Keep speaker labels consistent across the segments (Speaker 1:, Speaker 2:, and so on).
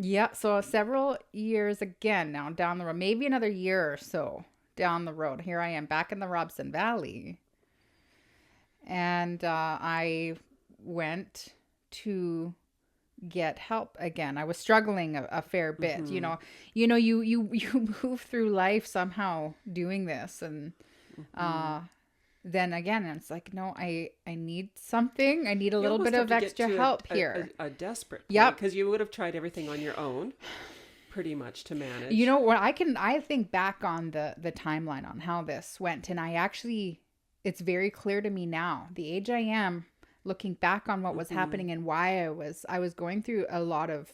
Speaker 1: Yeah. So several years again now down the road, maybe another year or so down the road, here I am back in the Robson Valley. And I went to get help again. I was struggling a fair bit,
Speaker 2: Mm-hmm.
Speaker 1: you move through life somehow doing this, and
Speaker 2: Mm-hmm.
Speaker 1: uh then again it's like, no, I need something. I need a
Speaker 2: You
Speaker 1: little bit
Speaker 2: almost have
Speaker 1: of
Speaker 2: to get
Speaker 1: extra
Speaker 2: to
Speaker 1: help here.
Speaker 2: a desperate point
Speaker 1: Yep.
Speaker 2: because you would have tried everything on your own pretty much to
Speaker 1: You
Speaker 2: manage.
Speaker 1: know what, I think back on the timeline on how this went, and I actually, it's very clear to me now, the age I am, looking back on what was
Speaker 2: Mm-hmm.
Speaker 1: happening and why I was going through a lot of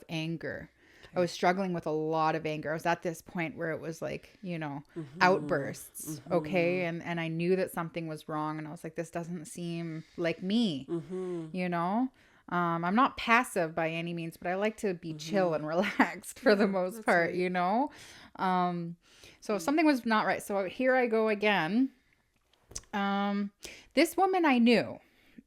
Speaker 1: anger. I
Speaker 2: Okay.
Speaker 1: was struggling with a lot of anger. I was at this point where it was like,
Speaker 2: Mm-hmm.
Speaker 1: outbursts,
Speaker 2: Mm-hmm.
Speaker 1: okay? And I knew that something was wrong, and I was like, this doesn't seem like me,
Speaker 2: Mm-hmm.
Speaker 1: you know? I'm not passive by any means, but I like to be chill
Speaker 2: Mm-hmm.
Speaker 1: and relaxed for the
Speaker 2: Yeah,
Speaker 1: most
Speaker 2: that's
Speaker 1: part,
Speaker 2: right.
Speaker 1: Um, so
Speaker 2: Mm.
Speaker 1: something was not right. So here I go again. Um, this woman I knew,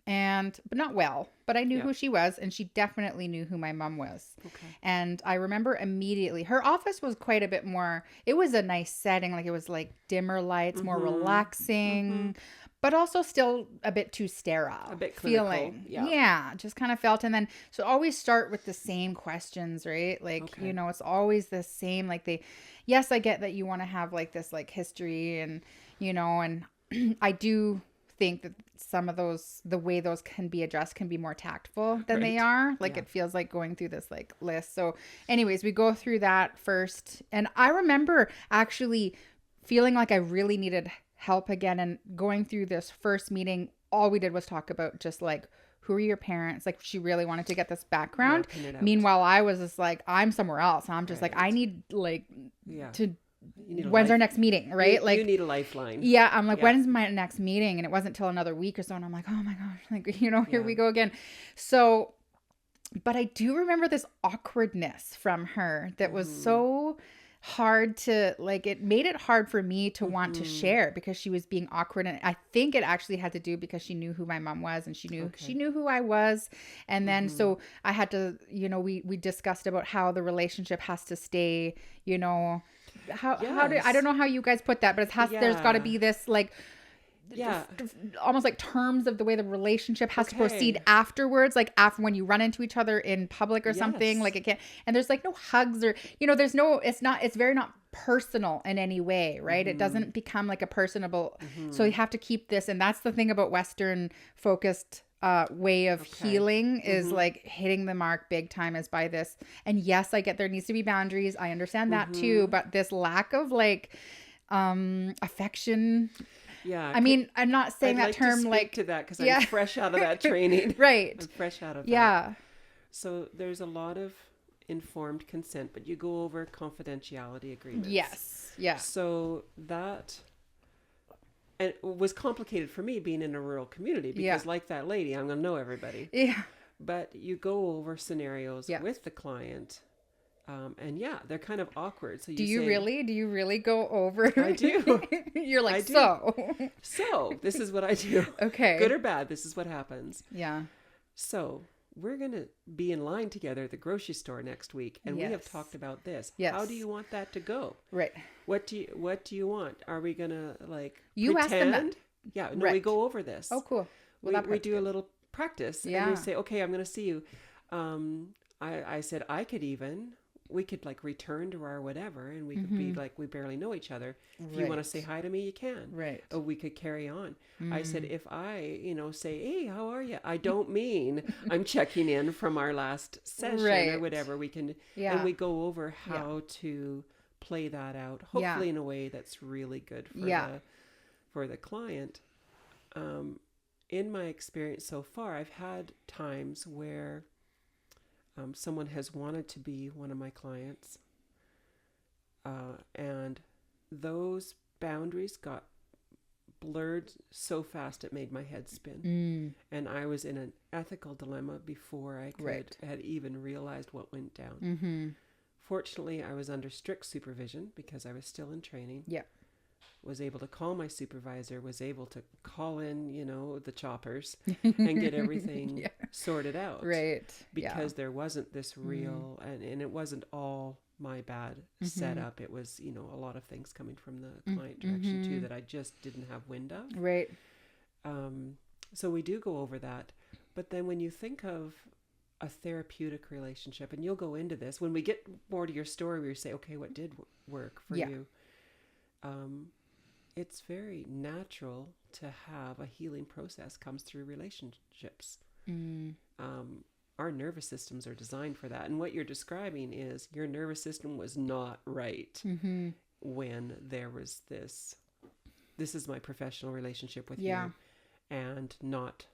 Speaker 1: but not well, but I knew
Speaker 2: Yeah.
Speaker 1: who she was, and she definitely knew who my mom was.
Speaker 2: Okay.
Speaker 1: And I remember immediately, her office was quite a bit more, it was a nice setting, like it was like dimmer lights, more
Speaker 2: Mm-hmm. Mm-hmm.
Speaker 1: relaxing, but also still a bit too
Speaker 2: A
Speaker 1: sterile
Speaker 2: bit clinical.
Speaker 1: feeling.
Speaker 2: Yeah.
Speaker 1: Yeah, just kind of felt. And then, so always start with the same questions, right? Like,
Speaker 2: Okay.
Speaker 1: it's always the same. Like, yes, I get that you want to have like this like history, and I do think that some of those, the way those can be addressed, can be more tactful than they
Speaker 2: Right.
Speaker 1: are. Like,
Speaker 2: Yeah.
Speaker 1: it feels like going through this like list. So anyways, we go through that first, and I remember actually feeling like I really needed help again, and going through this first meeting, all we did was talk about just like, who are your parents? Like, she really wanted to get this background.
Speaker 2: Working it out.
Speaker 1: Meanwhile, I was just like, I'm somewhere else. I'm just like, I
Speaker 2: Right.
Speaker 1: need like
Speaker 2: Yeah.
Speaker 1: to,
Speaker 2: You need a
Speaker 1: when's our
Speaker 2: life.
Speaker 1: next meeting,
Speaker 2: You
Speaker 1: right?
Speaker 2: you
Speaker 1: Like,
Speaker 2: need a lifeline.
Speaker 1: yeah, I'm like,
Speaker 2: Yeah.
Speaker 1: when's my next meeting? And it wasn't till another week or so. And I'm like, oh my gosh, like, here
Speaker 2: Yeah.
Speaker 1: we go again. So, but I do remember this awkwardness from her that was
Speaker 2: Mm-hmm.
Speaker 1: so hard to, like, it made it hard for me to want to
Speaker 2: Mm-hmm.
Speaker 1: share, because she was being awkward. And I think it actually had to do because she knew who my mom was, and she
Speaker 2: Okay.
Speaker 1: knew who I was. And then,
Speaker 2: Mm-hmm.
Speaker 1: so I had to, we discussed about how the relationship has to stay, you know, how do, I don't
Speaker 2: Yes.
Speaker 1: know how you guys put that, but there's got to
Speaker 2: Yeah.
Speaker 1: be this like
Speaker 2: Yeah.
Speaker 1: almost like terms of the way the relationship has to proceed
Speaker 2: Okay.
Speaker 1: afterwards, like after, when you run into each other in public or something,
Speaker 2: Yes.
Speaker 1: like it can't, and there's like no hugs, or there's no, it's very not personal in any way, right? It
Speaker 2: Mm-hmm.
Speaker 1: doesn't become like a personable, so
Speaker 2: Mm-hmm.
Speaker 1: you have to keep this. And that's the thing about Western focused way of
Speaker 2: Okay.
Speaker 1: healing, is
Speaker 2: Mm-hmm.
Speaker 1: like hitting the mark big time, is by this. And yes, I get there needs to be boundaries, I understand that too,
Speaker 2: Mm-hmm.
Speaker 1: but this lack of like affection.
Speaker 2: Yeah.
Speaker 1: I mean, I'm not saying
Speaker 2: I'd
Speaker 1: that
Speaker 2: like to
Speaker 1: term
Speaker 2: speak
Speaker 1: like,
Speaker 2: to that because I'm
Speaker 1: yeah.
Speaker 2: fresh out of that training.
Speaker 1: Right.
Speaker 2: I'm fresh out of that.
Speaker 1: Yeah.
Speaker 2: So there's a lot of informed consent, but you go over confidentiality agreements.
Speaker 1: Yes. Yeah.
Speaker 2: So that, and it was complicated for me being in a rural community
Speaker 1: Yeah.
Speaker 2: because, like that lady, I'm going to know everybody.
Speaker 1: Yeah.
Speaker 2: But you go over scenarios
Speaker 1: Yeah.
Speaker 2: with the client, and yeah, they're kind of awkward. So
Speaker 1: Do
Speaker 2: you
Speaker 1: you
Speaker 2: say,
Speaker 1: really? Do you really go over?
Speaker 2: I do.
Speaker 1: You're like,
Speaker 2: I do.
Speaker 1: so.
Speaker 2: So this is what I do.
Speaker 1: Okay.
Speaker 2: Good or bad, this is what happens.
Speaker 1: Yeah.
Speaker 2: So we're going to be in line together at the grocery store next week, and we have
Speaker 1: Yes.
Speaker 2: talked about this.
Speaker 1: Yes.
Speaker 2: How do you want that to go?
Speaker 1: Right.
Speaker 2: What do you want? Are we going to like
Speaker 1: You asked them that.
Speaker 2: pretend? Yeah, no, we
Speaker 1: Right.
Speaker 2: go over this.
Speaker 1: Oh, cool. Well, that
Speaker 2: We
Speaker 1: part's
Speaker 2: do a
Speaker 1: good.
Speaker 2: little practice, and
Speaker 1: Yeah.
Speaker 2: we say, okay, I'm going to see you. I said we could like return to our whatever, and we could be like, we barely know each other. If you want to
Speaker 1: Right.
Speaker 2: say hi to me, you can.
Speaker 1: Right.
Speaker 2: Or we could carry on. I said, if I, say, hey, how are you? I don't mean I'm checking in from our last session or
Speaker 1: Right.
Speaker 2: whatever. We can,
Speaker 1: Yeah.
Speaker 2: and we go over how to play that out,
Speaker 1: Yeah.
Speaker 2: hopefully in a way that's really good for
Speaker 1: Yeah.
Speaker 2: the client. In my experience so far, I've had times where someone has wanted to be one of my clients, and those boundaries got blurred so fast it made my head spin. And I was in an ethical dilemma before I
Speaker 1: Right.
Speaker 2: had even realized what went down.
Speaker 1: Mm-hmm.
Speaker 2: Fortunately, I was under strict supervision because I was still in training.
Speaker 1: Yeah.
Speaker 2: was able to call my supervisor, was able to call in, the choppers and get everything sorted out.
Speaker 1: Right.
Speaker 2: Because there wasn't this real, and it wasn't all my bad setup. It was, a lot of things coming from the client direction too, that I just didn't have wind of.
Speaker 1: Right.
Speaker 2: So we do go over that. But then when you think of a therapeutic relationship, and you'll go into this when we get more to your story, where you say, okay, what did work for you? It's very natural to have a healing process comes through relationships. Our nervous systems are designed for that. And what you're describing is your nervous system was not right when there was this is my professional relationship with you, and not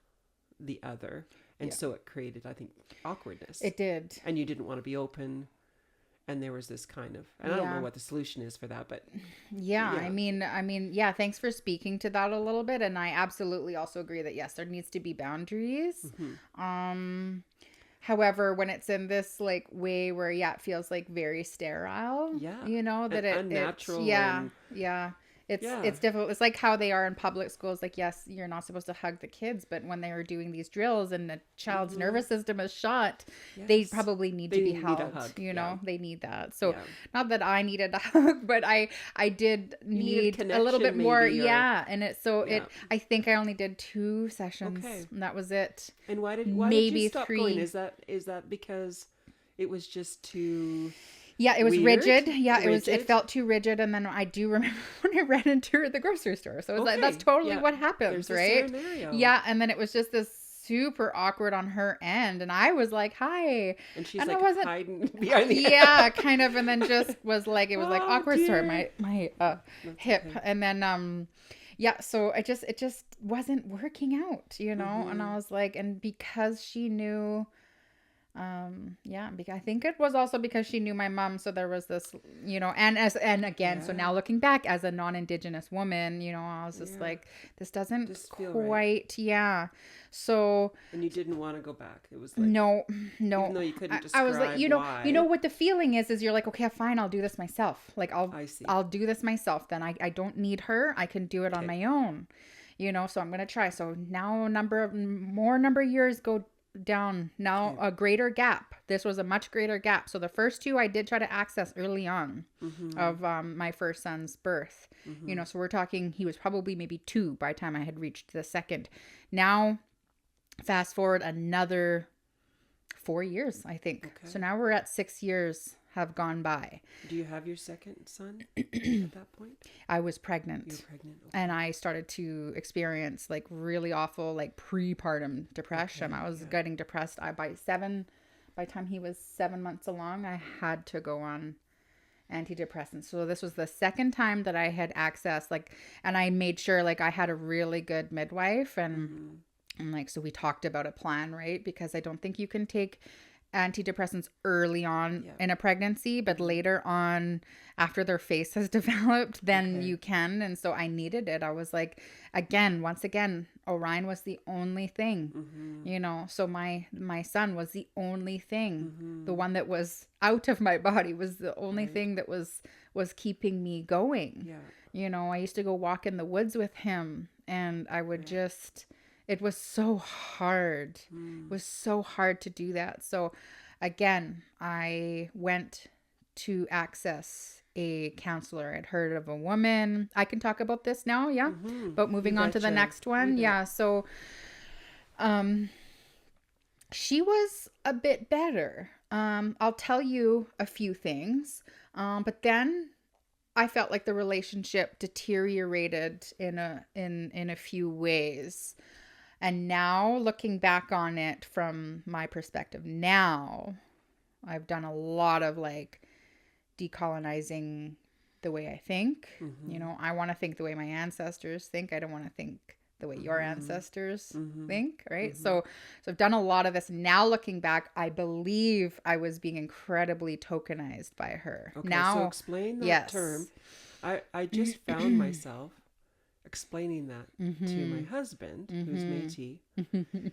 Speaker 2: the other. And so it created, I think, awkwardness.
Speaker 1: It did.
Speaker 2: And you didn't want to be open. And there was this kind of, and I don't know what the solution is for that, but
Speaker 1: I mean, thanks for speaking to that a little bit. And I absolutely also agree that yes, there needs to be boundaries. However, when it's in this like way where it feels like very sterile, that
Speaker 2: and unnatural.
Speaker 1: It's difficult. It's like how they are in public schools. Like, yes, you're not supposed to hug the kids, but when they are doing these drills and the child's nervous system is shot, they probably need to be held. They need that. So not that I needed a hug, but I did need a little bit more. I think I only did 2 sessions. Okay. And that was it.
Speaker 2: And why did you stop
Speaker 1: 3.
Speaker 2: Going? Is that because it was just too...
Speaker 1: Yeah, it was
Speaker 2: weird?
Speaker 1: rigid. Yeah, it felt too rigid. And then I do remember when I ran into her at the grocery store. So it was like, that's totally what happens, right? Yeah, and then it was just this super awkward on her end. And I was like, hi.
Speaker 2: And she's like hiding behind the
Speaker 1: kind of. And then just was like, it was like awkward. Sorry, my hip. Okay. And then, so it just wasn't working out, And I was like, and because she knew... because I think it was also because she knew my mom, so there was this, so now looking back as a non-Indigenous woman, I was just like, this doesn't quite, so.
Speaker 2: And you didn't want to go back. It was like,
Speaker 1: no,
Speaker 2: even though you couldn't describe
Speaker 1: I was like,
Speaker 2: why.
Speaker 1: What the feeling is you're like, okay, fine, I'll do this myself. Like, I'll do this myself. Then I don't need her. I can do it on my own, so I'm going to try. So now more number of years go down now, a greater gap. This was a much greater gap. So the first 2 I did try to access early on of my first son's birth. So we're talking, he was probably maybe 2 by the time I had reached the second. Now, fast forward another 4 years, I think. Okay. So now we're at 6 years have gone by.
Speaker 2: Do you have your second son at that point?
Speaker 1: I was pregnant.
Speaker 2: You were pregnant. Okay.
Speaker 1: And I started to experience like really awful like prepartum depression. I was getting depressed. By the time he was 7 months along, I had to go on antidepressants. So this was the second time that I had access, and I made sure I had a really good midwife and so we talked about a plan, right? Because I don't think you can take antidepressants early on in a pregnancy, but later on after their face has developed, then you can. And so I needed it. I was like, once again, Orion was the only thing, so my son was the only thing, the one that was out of my body was the only thing that was keeping me going. I used to go walk in the woods with him, and I would it was so hard. It was so hard to do that. So again, I went to access a counselor. I'd heard of a woman. I can talk about this now. Yeah. But moving on to the next one. Yeah. So, she was a bit better. I'll tell you a few things. But then I felt like the relationship deteriorated in a few ways. And now looking back on it from my perspective, now I've done a lot of decolonizing the way I think. I want to think the way my ancestors think. I don't want to think the way your ancestors think, right? So I've done a lot of this. Now looking back, I believe I was being incredibly tokenized by her.
Speaker 2: Okay,
Speaker 1: now,
Speaker 2: so explain that term. I just found myself explaining that to my husband, who's Métis,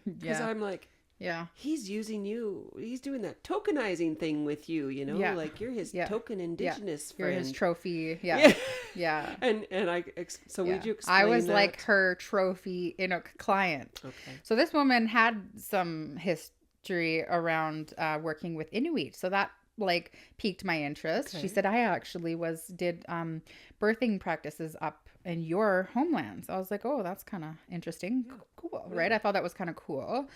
Speaker 2: because I'm like,
Speaker 1: Yeah.
Speaker 2: he's using you. He's doing that tokenizing thing with you,
Speaker 1: Yeah.
Speaker 2: like you're his
Speaker 1: Yeah.
Speaker 2: token
Speaker 1: Yeah.
Speaker 2: Indigenous
Speaker 1: You're
Speaker 2: friend.
Speaker 1: his trophy. Yeah.
Speaker 2: Yeah.
Speaker 1: Yeah.
Speaker 2: So
Speaker 1: Yeah.
Speaker 2: would you
Speaker 1: I
Speaker 2: explain
Speaker 1: was
Speaker 2: that?
Speaker 1: like her trophy Inuk client.
Speaker 2: Okay.
Speaker 1: So this woman had some history around working with Inuit. So that like piqued my interest.
Speaker 2: Okay.
Speaker 1: She said I actually did birthing practices up in your homelands. I was like, oh, that's kind of interesting.
Speaker 2: Yeah.
Speaker 1: Cool,
Speaker 2: Yeah.
Speaker 1: right? I thought that was kind of cool.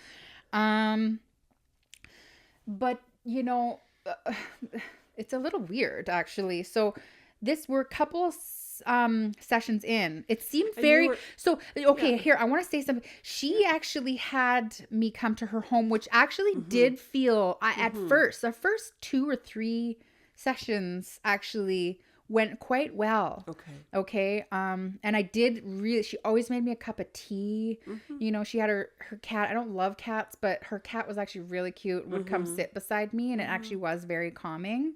Speaker 1: But it's a little weird actually. So this were a couple sessions in. It seemed very so okay,
Speaker 2: Yeah.
Speaker 1: here I want to say something. She actually had me come to her home, which actually did feel at first, the first 2 or 3 sessions actually went quite well. Okay. And I did really, she always made me a cup of tea. She had her cat. I don't love cats, but her cat was actually really cute, would come sit beside me, and it actually was very calming.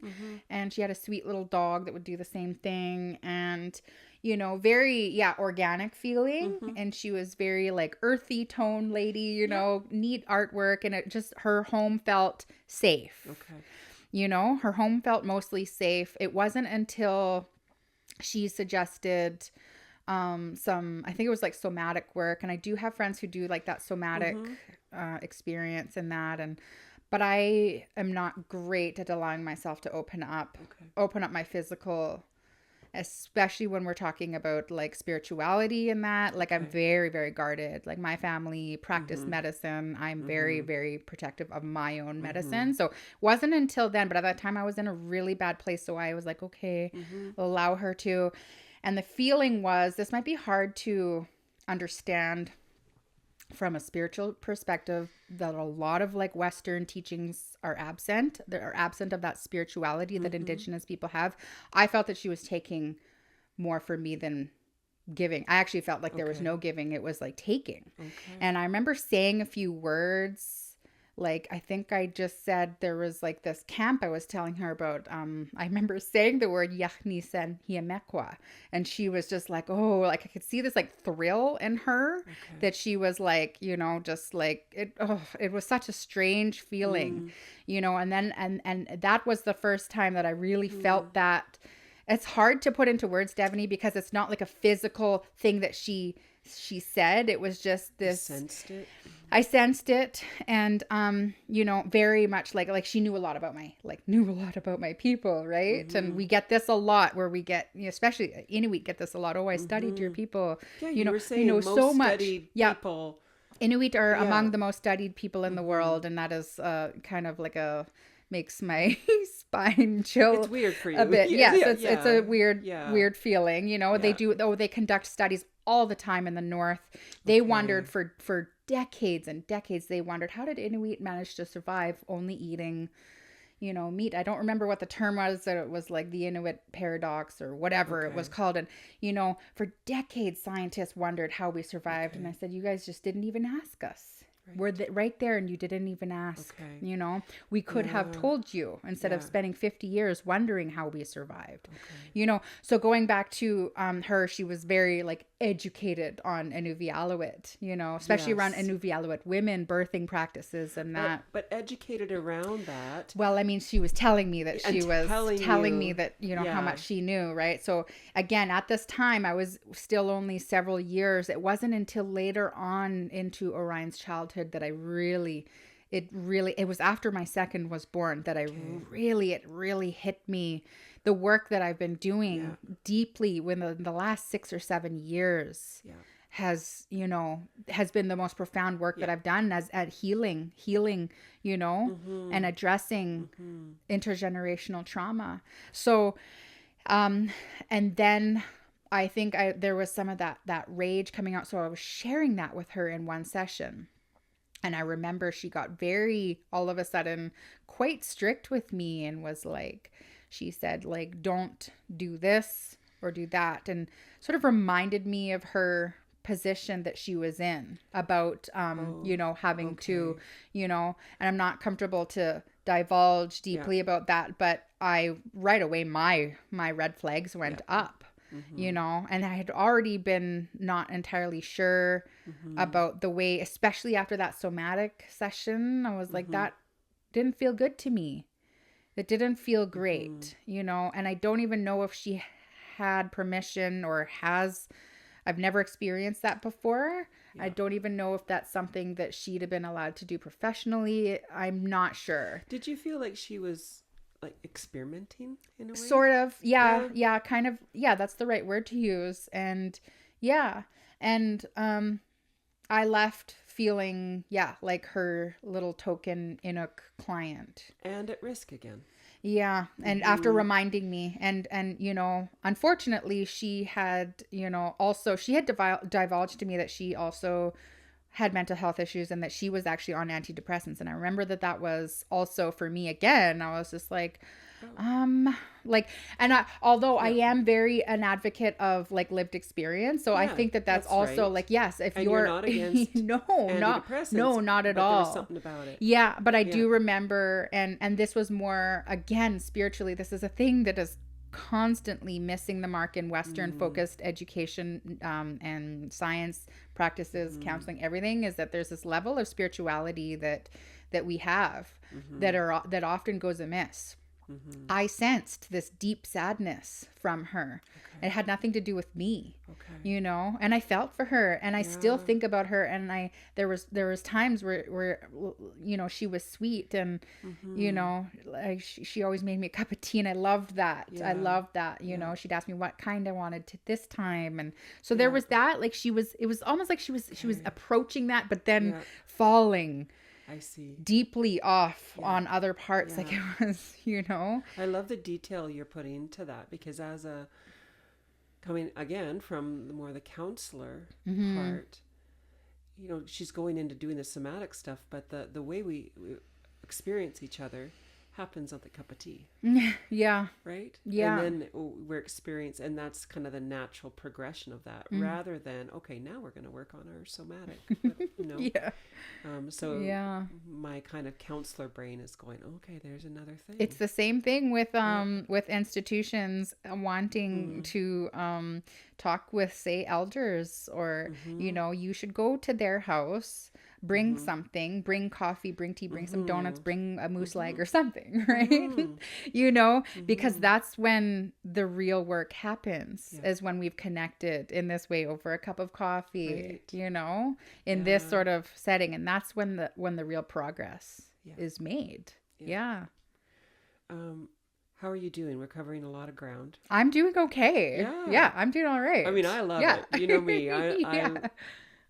Speaker 1: And she had a sweet little dog that would do the same thing. And, very, organic feeling. And she was very like earthy tone lady, neat artwork. And it just, her home felt safe.
Speaker 2: Okay.
Speaker 1: Her home felt mostly safe. It wasn't until she suggested some, I think it was like somatic work. And I do have friends who do like that somatic experience and that. But I am not great at allowing myself to open up my physical, especially when we're talking about like spirituality and that. Like I'm very, very guarded. Like my family practiced medicine. I'm very, very protective of my own medicine. So it wasn't until then, but at that time I was in a really bad place. So I was like, okay, allow her to. And the feeling was, this might be hard to understand from a spiritual perspective, that a lot of like Western teachings are absent. They are absent of that spirituality that Indigenous people have. I felt that she was taking more for me than giving. I actually felt like there was no giving. It was like taking. And I remember saying a few words. Like, I think I just said there was like this camp I was telling her about. I remember saying the word Yachnisen Hiamekwa. And she was just like, oh, like I could see this like thrill in her that she was like, just like it was such a strange feeling, and then, and that was the first time that I really felt that. It's hard to put into words, Devaney, because it's not like a physical thing that she said. It was just this.
Speaker 2: You sensed it?
Speaker 1: I sensed it, and very much like she knew a lot about my people, right? And we get this a lot, where we get, especially Inuit get this a lot. Oh, I studied your people.
Speaker 2: Yeah, you were saying most
Speaker 1: so much.
Speaker 2: People.
Speaker 1: Inuit are among the most studied people in the world, and that is kind of like makes my spine chill.
Speaker 2: It's weird for you
Speaker 1: a bit. Yes, it's a weird feeling. They conduct studies all the time in the north. They wondered for decades and decades. They wondered, how did Inuit manage to survive only eating meat? I don't remember what the term was. That it was like the Inuit paradox or whatever it was called. And for decades scientists wondered how we survived. And I said, you guys just didn't even ask us. We're right there, and you didn't even ask. We could have told you instead of spending 50 years wondering how we survived. So going back to her, she was very like educated on Inuvialuit, especially around Inuvialuit women birthing practices and that.
Speaker 2: But educated around that.
Speaker 1: Well, I mean, she was telling me that she was telling me that, how much she knew, right? So again, at this time, I was still only several years. It wasn't until later on into Orion's childhood that it was after my second was born that it really hit me. The work that I've been doing deeply within the last 6 or 7 years has been the most profound work that I've done at healing, and addressing intergenerational trauma. So, and then I think there was some of that rage coming out. So I was sharing that with her in one session. And I remember she got all of a sudden, quite strict with me, and was like, she said, like, don't do this or do that. And sort of reminded me of her position that she was in about, having to, and I'm not comfortable to divulge deeply about that. But right away, my red flags went up. you know, and I had already been not entirely sure about the way, especially after that somatic session. I was like, that didn't feel good to me. It didn't feel great, you know, and I don't even know if she had permission or has. I've never experienced that before. I don't even know if that's something that she'd have been allowed to do professionally. I'm not sure.
Speaker 2: Did you feel like she was like experimenting in a way?
Speaker 1: Sort of. Yeah, kind of. Yeah, that's the right word to use. And yeah. And I left feeling, like her little token Inuk client.
Speaker 2: And at risk again.
Speaker 1: Yeah. And after reminding me, and, you know, unfortunately, she had, you know, also, she had divulged to me that she also had mental health issues and that she was actually on antidepressants. And I remember that was also for me again. I was just like, although I am very an advocate of like lived experience, so I think that's also right. Like, yes, if you're
Speaker 2: not against
Speaker 1: not at all.
Speaker 2: There was something about it.
Speaker 1: Yeah, but I do remember, and this was more again spiritually. This is a thing that is constantly missing the mark in Western focused education and science practices, counseling, everything, is that there's this level of spirituality that we have that often goes amiss. I sensed this deep sadness from her. Okay. It had nothing to do with me, you know, and I felt for her, and I still think about her. And there was times where, you know, she was sweet, and, you know, like she always made me a cup of tea, and I loved that. I loved that, you know, she'd ask me what kind I wanted to this time. And so there was that, like, it was almost like she was approaching that, but then falling.
Speaker 2: I see.
Speaker 1: Deeply off on other parts. Like it was, you know.
Speaker 2: I love the detail you're putting into that, because coming again from the counselor part, you know, she's going into doing the somatic stuff, but the way we experience each other happens on the cup of tea.
Speaker 1: Yeah.
Speaker 2: Right?
Speaker 1: Yeah.
Speaker 2: And then we're experiencing, and that's kind of the natural progression of that, rather than, okay, now we're going to work on our somatic, you know? My kind of counselor brain is going, okay, there's another thing.
Speaker 1: It's the same thing with institutions wanting to talk with, say, elders, or, you know, you should go to their house, bring something, bring coffee, bring tea, bring some donuts, bring a moose leg or something, right? You know, because that's when the real work happens, is when we've connected in this way over a cup of coffee, you know, in this sort of setting. And that's when the real progress is made. Yeah.
Speaker 2: How are you doing? We're covering a lot of ground.
Speaker 1: I'm doing okay. Yeah, I'm doing all right.
Speaker 2: I mean, I love it. You know me.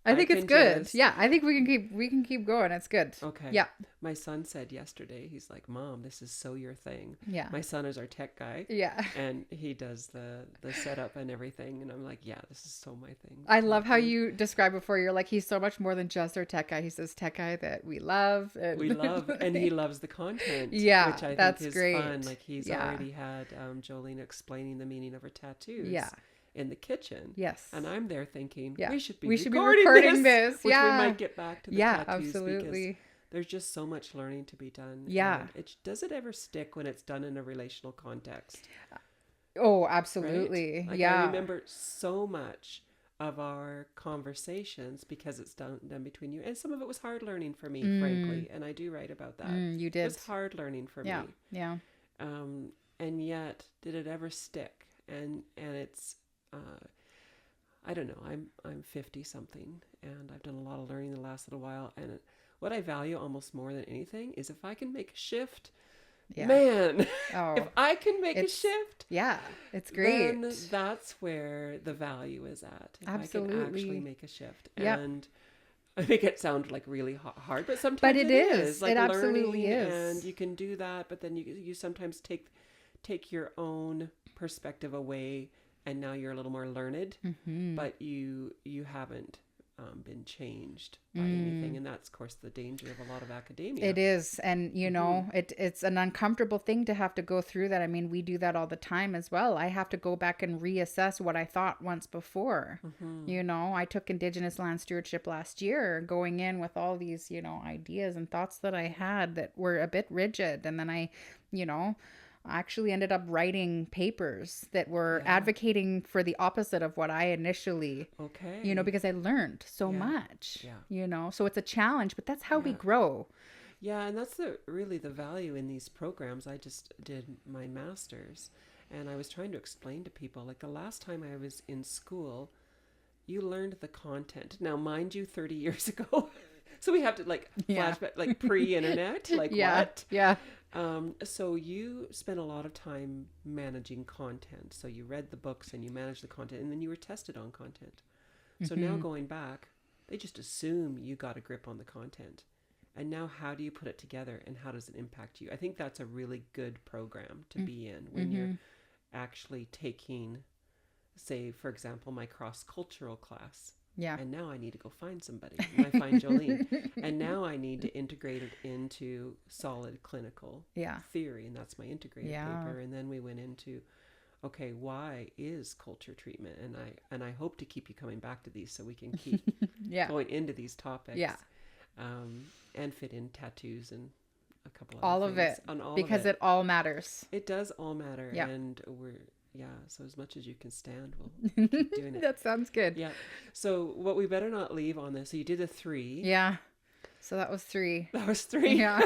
Speaker 1: I think it's good. I think we can keep going. It's good.
Speaker 2: Okay.
Speaker 1: Yeah.
Speaker 2: My son said yesterday, he's like, Mom, this is so your thing.
Speaker 1: Yeah.
Speaker 2: My son is our tech guy.
Speaker 1: Yeah.
Speaker 2: And he does the setup and everything. And I'm like, yeah, this is so my thing.
Speaker 1: I love how you described before. You're like, he's so much more than just our tech guy. He says tech guy that we love. And
Speaker 2: and he loves the content.
Speaker 1: Yeah.
Speaker 2: Which I
Speaker 1: that's
Speaker 2: think is
Speaker 1: great.
Speaker 2: fun. Like he's already had Jolene explaining the meaning of her tattoos.
Speaker 1: Yeah.
Speaker 2: In the kitchen.
Speaker 1: Yes.
Speaker 2: And I'm there thinking, we should be
Speaker 1: recording this.
Speaker 2: Which we might get back to the tattoos.
Speaker 1: Absolutely.
Speaker 2: Because there's just so much learning to be done.
Speaker 1: Yeah.
Speaker 2: And does it ever stick when it's done in a relational context?
Speaker 1: Oh, absolutely.
Speaker 2: Right? Like,
Speaker 1: yeah.
Speaker 2: I remember so much of our conversations because it's done between you. And some of it was hard learning for me, frankly. And I do write about that.
Speaker 1: You did.
Speaker 2: It was hard learning for me.
Speaker 1: Yeah.
Speaker 2: And yet, did it ever stick? And it's... I don't know. I'm 50 something, and I've done a lot of learning the last little while. And what I value almost more than anything is if I can make a shift. Man, if I can make a shift,
Speaker 1: it's great.
Speaker 2: Then that's where the value is at. If
Speaker 1: Absolutely.
Speaker 2: I can actually make a shift, and I make it sound like really hard, but sometimes
Speaker 1: but
Speaker 2: it is. Like
Speaker 1: it absolutely is,
Speaker 2: and you can do that. But then you sometimes take your own perspective away. And now you're a little more learned, but you haven't been changed by anything. And that's, of course, the danger of a lot of academia.
Speaker 1: It is. And, you know, it's an uncomfortable thing to have to go through that. I mean, we do that all the time as well. I have to go back and reassess what I thought once before. You know, I took Indigenous land stewardship last year, going in with all these, you know, ideas and thoughts that I had that were a bit rigid. And then I, you know... I actually ended up writing papers that were
Speaker 2: Yeah.
Speaker 1: advocating for the opposite of what I initially,
Speaker 2: Okay.
Speaker 1: because I learned so
Speaker 2: Yeah.
Speaker 1: much,
Speaker 2: Yeah.
Speaker 1: so it's a challenge, but that's how we
Speaker 2: Yeah.
Speaker 1: grow.
Speaker 2: Yeah, and that's really the value in these programs. I just did my master's, and I was trying to explain to people, like the last time I was in school, you learned the content. Now, mind you, 30 years ago. So we have to like
Speaker 1: Yeah.
Speaker 2: flashback, like pre-internet, like
Speaker 1: Yeah.
Speaker 2: what?
Speaker 1: Yeah.
Speaker 2: So you spent a lot of time managing content. So you read the books and you managed the content, and then you were tested on content. So now going back, they just assume you got a grip on the content. And now how do you put it together, and how does it impact you? I think that's a really good program to be in when you're actually taking, say, for example, my cross-cultural class.
Speaker 1: Yeah.
Speaker 2: And now I need to go find somebody. And I find Jolene. And now I need to integrate it into solid clinical theory. And that's my integrated paper. And then we went into, okay, why is culture treatment? And I hope to keep you coming back to these so we can keep going into these topics.
Speaker 1: Yeah.
Speaker 2: And fit in tattoos and a couple of
Speaker 1: all of
Speaker 2: things.
Speaker 1: it.
Speaker 2: On all
Speaker 1: because
Speaker 2: of it.
Speaker 1: It all matters.
Speaker 2: It does all matter.
Speaker 1: Yeah.
Speaker 2: And so as much as you can stand, we'll keep doing it.
Speaker 1: That sounds good.
Speaker 2: Yeah. So what we better not leave on this. So you did a 3.
Speaker 1: Yeah. So that was 3.
Speaker 2: That was 3.
Speaker 1: Yeah.